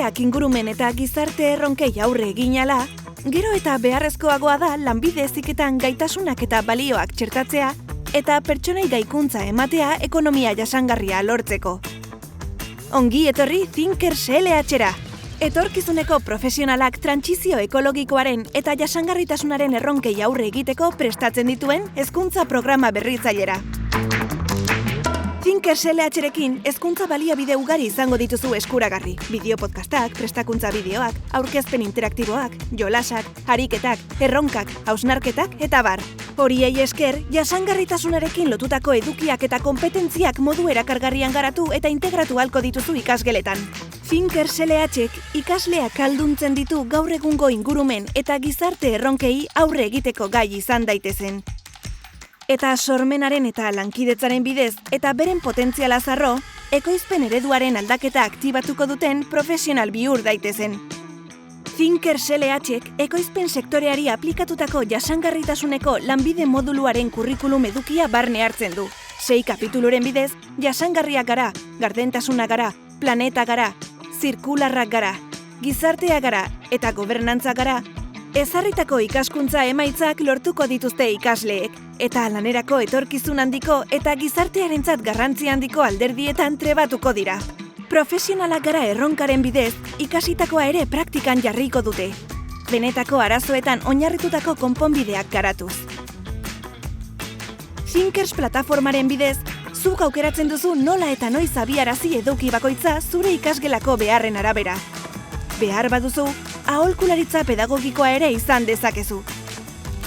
Gizarteak ingurumen eta gizarte erronkei aurre egin ala, gero eta beharrezkoagoa da lanbide heziketan gaitasunak eta balioak txertatzea eta pertsonei gaikuntza ematea ekonomia jasangarria lortzeko. Ongi etorri Thinkers LH-ra! Etorkizuneko profesionalak trantsizio ekologikoaren eta jasangarritasunaren erronkei aurre egiteko prestatzen dituen hezkuntza programa berritzailera. Thinkers LH-rekin hezkuntza baliabide ugari izango dituzu eskuragarri. Bideo-podcastak, prestakuntza bideoak, aurkezpen interaktiboak, jolasak, ariketak, erronkak, hausnarketak eta bar. Horiei esker, jasangarritasunarekin lotutako edukiak eta kompetentziak modu erakargarrian garatu eta integratu ahalko dituzu ikasgeletan. Thinkers LH-ek ikasleak ahalduntzen ditu gaur egungo ingurumen eta gizarte erronkei aurre egiteko gai izan daitezen. Eta sormenaren eta lankidetzaren bidez eta beren potentziala zarro, ekoizpen ereduaren aldaketa aktibatuko duten profesional bihur daitezen. Thinkers LH-ek ekoizpen sektoreari aplikatutako jasangarritasuneko lanbide moduluaren kurrikulum edukia barne hartzen du. 6 kapituluren bidez, jasangarriak gara, gardentasuna gara, planeta gara, zirkularrak gara, gizartea gara eta gobernantza gara, ezarritako ikaskuntza emaitzak lortuko dituzte ikasleek, eta lanerako etorkizun handiko eta gizartearentzat garrantzi handiko alderdietan trebatuko dira. Profesionalak gara erronkaren bidez, ikasitakoa ere praktikan jarriko dute. Benetako arazoetan oinarritutako konponbideak garatuz. Thinkers plataformaren bidez, zuk aukeratzen duzu nola eta noiz abiarazi eduki bakoitza zure ikasgelako beharren arabera. Behar baduzu, aholkularitza pedagogikoa ere izan dezakezu.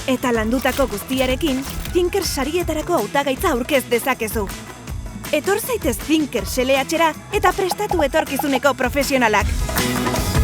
Eta landutako guztiarekin, Thinkers sarietarako hautagaitza aurkez dezakezu. Etor zaitez Thinkers LH-ra eta prestatu etorkizuneko profesionalak!